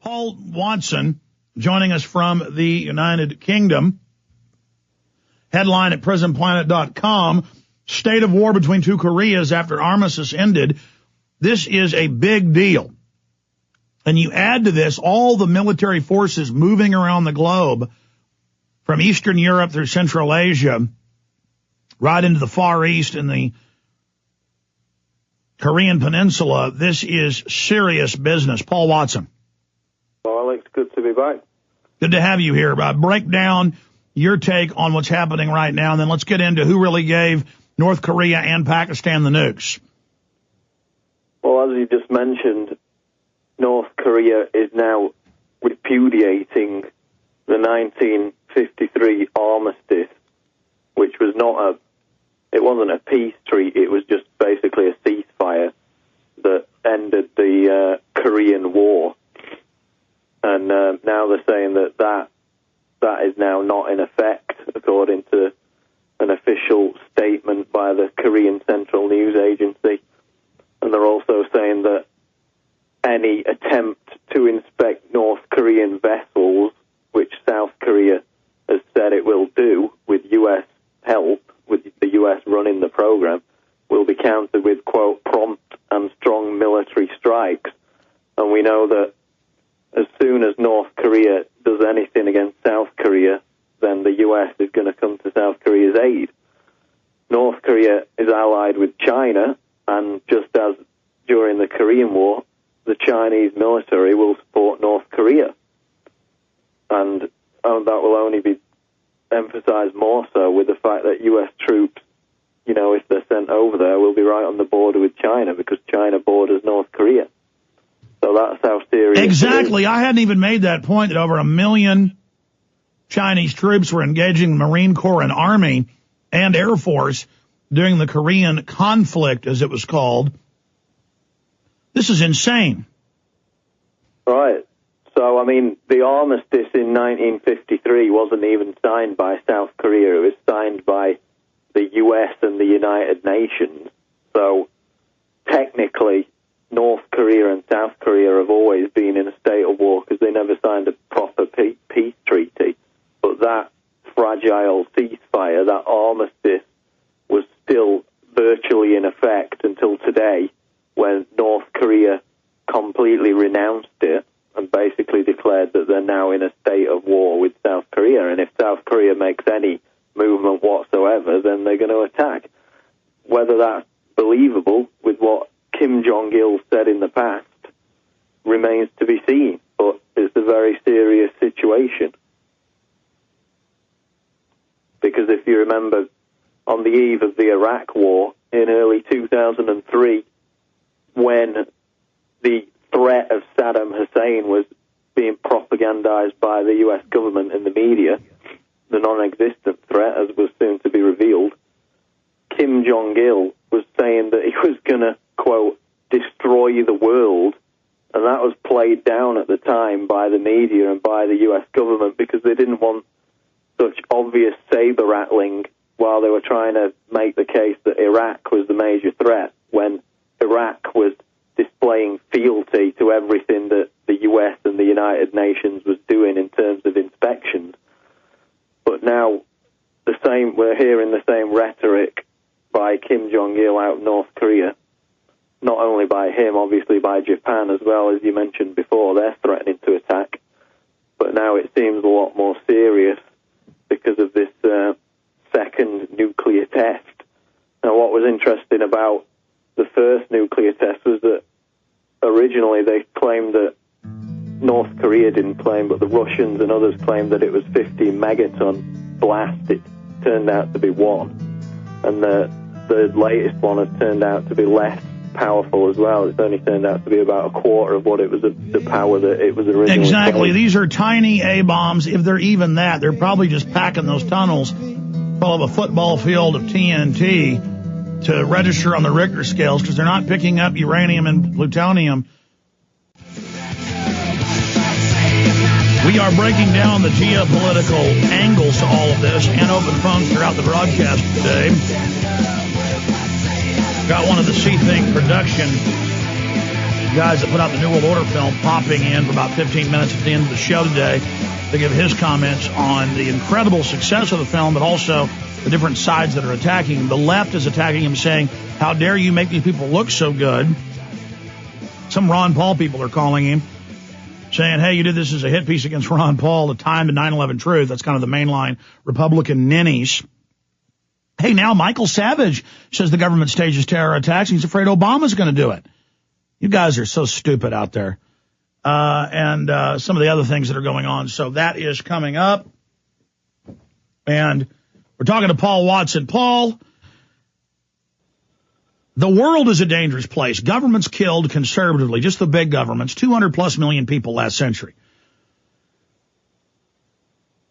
Paul Watson joining us from the United Kingdom. Headline at prisonplanet.com, state of war between two Koreas after armistice ended. This is a big deal. And you add to this all the military forces moving around the globe from Eastern Europe through Central Asia, right into the Far East and the Korean Peninsula. This is serious business. Paul Watson. Well, Alex, good to be back. Good to have you here. Break down your take on what's happening right now, and then let's get into who really gave North Korea and Pakistan the nukes. Well, as you just mentioned, North Korea is now repudiating the 1953 armistice, which was it wasn't a peace treaty, it was just basically a ceasefire that ended the Korean War. And now they're saying that is now not in effect, according to an official statement by the Korean Central News Agency. And they're also saying that any attempt to inspect North Korean vessels, which South Korea has said it will do with U.S. help, with the U.S. running the program, will be countered with, quote, prompt and strong military strikes. And we know that as soon as North Korea does anything against South Korea, then the U.S. is going to come to South Korea's aid. North Korea is allied with China, and just as during the Korean War, the Chinese military will support North Korea. And that will only be emphasized more so with the fact that U.S. troops, if they're sent over there, will be right on the border with China, because China borders North Korea. So that's how serious Exactly. I hadn't even made that point, that over 1 million Chinese troops were engaging the Marine Corps and Army and Air Force during the Korean conflict, as it was called. This is insane. Right. So, the armistice in 1953 wasn't even signed by South Korea. It was signed by the U.S. and the United Nations. So, technically, North Korea and South Korea have always been in a state of war because they never signed a proper peace treaty. But that fragile ceasefire, that armistice, was still virtually in effect until today, when North Korea completely renounced it and basically declared that they're now in a state of war with South Korea. And if South Korea makes any movement whatsoever, then they're going to attack. Whether that's believable with what Kim Jong-il said in the past remains to be seen, but it's a very serious situation. Because if you remember, on the eve of the Iraq War in early 2003, when the threat of Saddam Hussein was being propagandized by the U.S. government in the media, the non-existent threat, as was soon to be revealed, Kim Jong-il was saying that he was going to, quote, destroy the world, and that was played down at the time by the media and by the U.S. government because they didn't want such obvious saber-rattling while they were trying to make the case that Iraq was the major threat, when Iraq was displaying fealty to everything that the U.S. and the United Nations was doing in terms of inspections. But now we're hearing the same rhetoric by Kim Jong-il out of North Korea. Not only by him, obviously by Japan as well, as you mentioned before. They're threatening to attack. But now it seems a lot more serious because of this second nuclear test. Now, what was interesting about the first nuclear test was that originally they claimed that North Korea didn't claim, but the Russians and others claimed that it was 50 megaton blast. It turned out to be 1. And the latest one has turned out to be less powerful as well. It's only turned out to be about a quarter of what it was, the power that it was originally. Exactly. These are tiny A-bombs. If they're even that, they're probably just packing those tunnels full of a football field of TNT to register on the Richter scales, because they're not picking up uranium and plutonium. We are breaking down the geopolitical angles to all of this and open phones throughout the broadcast today. Got one of the See Think production guys that put out the New World Order film popping in for about 15 minutes at the end of the show today to give his comments on the incredible success of the film, but also the different sides that are attacking him. The left is attacking him, saying, how dare you make these people look so good? Some Ron Paul people are calling him, saying, hey, you did this as a hit piece against Ron Paul, the time to 9/11 truth. That's kind of the mainline Republican ninnies. Hey, now Michael Savage says the government stages terror attacks. He's afraid Obama's going to do it. You guys are so stupid out there. And some of the other things that are going on. So that is coming up. And we're talking to Paul Watson. Paul, the world is a dangerous place. Governments killed conservatively, just the big governments, 200 plus million people last century.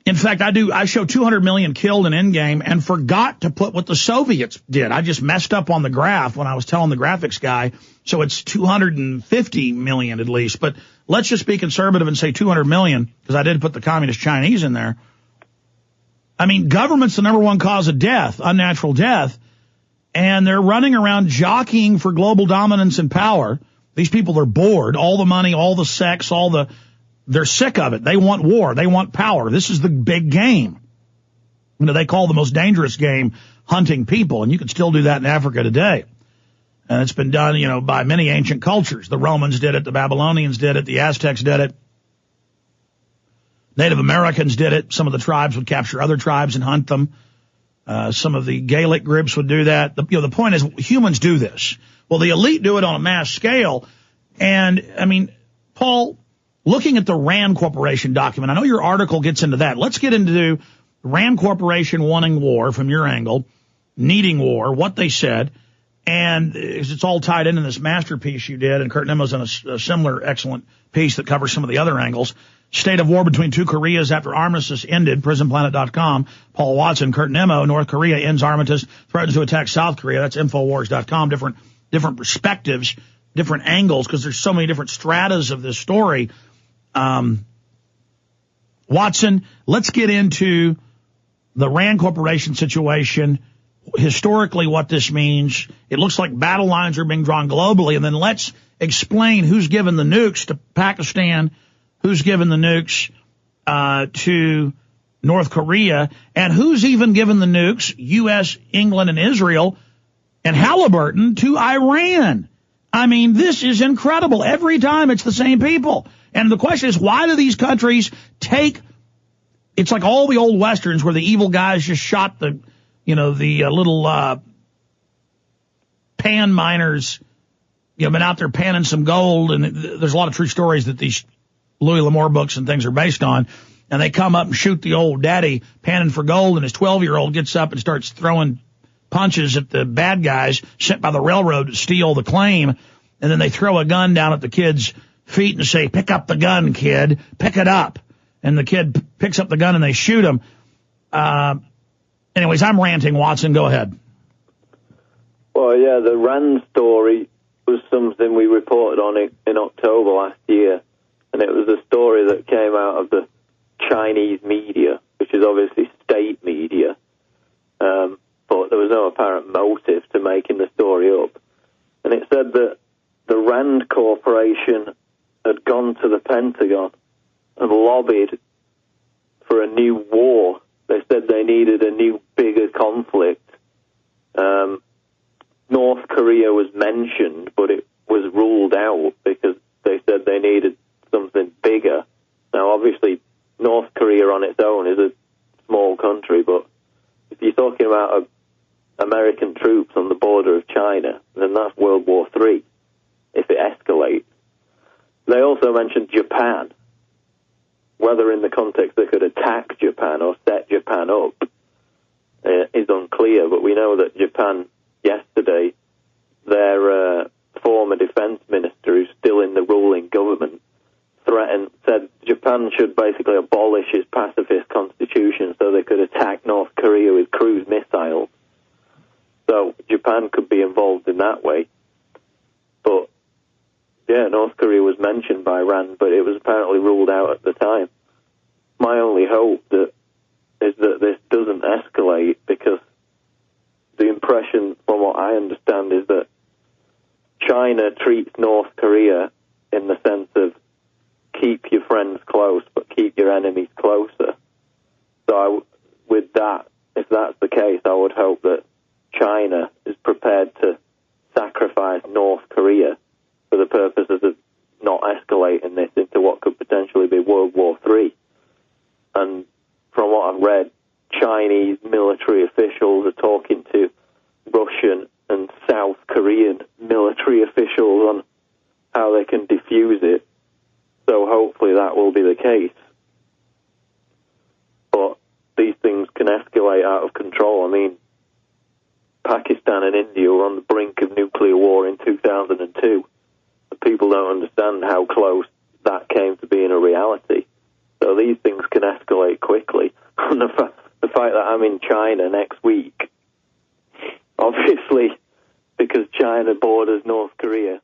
In fact, I show 200 million killed in Endgame and forgot to put what the Soviets did. I just messed up on the graph when I was telling the graphics guy. So it's 250 million at least. But let's just be conservative and say 200 million, because I did put the communist Chinese in there. I mean, government's the number one cause of death, unnatural death. And they're running around jockeying for global dominance and power. These people are bored. All the money, all the sex, they're sick of it. They want war. They want power. This is the big game. You know, they call the most dangerous game hunting people, and you can still do that in Africa today. And it's been done, you know, by many ancient cultures. The Romans did it. The Babylonians did it. The Aztecs did it. Native Americans did it. Some of the tribes would capture other tribes and hunt them. Some of the Gaelic groups would do that. The point is, humans do this. Well, the elite do it on a mass scale. And, I mean, Paul, looking at the Rand Corporation document, I know your article gets into that. Let's get into Rand Corporation wanting war from your angle, needing war, what they said, and it's all tied into this masterpiece you did, and Kurt Nemo's done a similar excellent piece that covers some of the other angles. State of war between two Koreas after armistice ended, prisonplanet.com. Paul Watson, Kurt Nemo, North Korea ends armistice, threatens to attack South Korea. That's Infowars.com. Different perspectives, different angles, because there's so many different stratas of this story. Watson, let's get into the Rand Corporation situation, historically what this means. It looks like battle lines are being drawn globally, and then let's explain who's given the nukes to Pakistan, who's given the nukes to North Korea, and who's even given the nukes, U.S., England, and Israel, and Halliburton to Iran. I mean, this is incredible. Every time it's the same people. And the question is, why do these countries it's like all the old Westerns where the evil guys just shot the little pan miners, been out there panning some gold. And there's a lot of true stories that these Louis L'Amour books and things are based on. And they come up and shoot the old daddy panning for gold, and his 12-year-old gets up and starts throwing punches at the bad guys sent by the railroad to steal the claim. And then they throw a gun down at the kid's feet and say, pick up the gun, kid, pick it up. And the kid picks up the gun and they shoot him. Anyways, I'm ranting, Watson. Go ahead. Well, yeah, the Rand story was something we reported on in October last year. And it was a story that came out of the Chinese media, which is obviously state media. But there was no apparent motive to making the story up. And it said that the Rand Corporation had gone to the Pentagon and lobbied for a new war. They said they needed a new, bigger conflict. North Korea was mentioned, but it was ruled out because they said they needed something bigger. Now, obviously, North Korea on its own is a small country, but if you're talking about American troops on the border of China, then that's World War III, if it escalates. They also mentioned Japan. Whether in the context they could attack Japan or set Japan up is unclear, but we know that Japan yesterday, their former defense minister, who's still in the ruling government, said Japan should basically abolish its pacifist constitution so they could attack North Korea with cruise missiles. So Japan could be involved in that way. But yeah, North Korea was mentioned by Rand, but it was apparently ruled out at the time. My only hope is that this doesn't escalate, because the impression, from what I understand, is that China treats North Korea in the sense of keep your friends close, but keep your enemies closer. So with that, if that's the case, I would hope that China is prepared to sacrifice North Korea for the purposes of not escalating this into what could potentially be World War III. And from what I've read, Chinese military officials are talking to Russian and South Korean military officials on how they can defuse it. So hopefully that will be the case. But these things can escalate out of control. I mean, Pakistan and India were on the brink of nuclear war in 2002. People don't understand how close that came to being a reality. So these things can escalate quickly. And the fact that I'm in China next week, obviously, because China borders North Korea,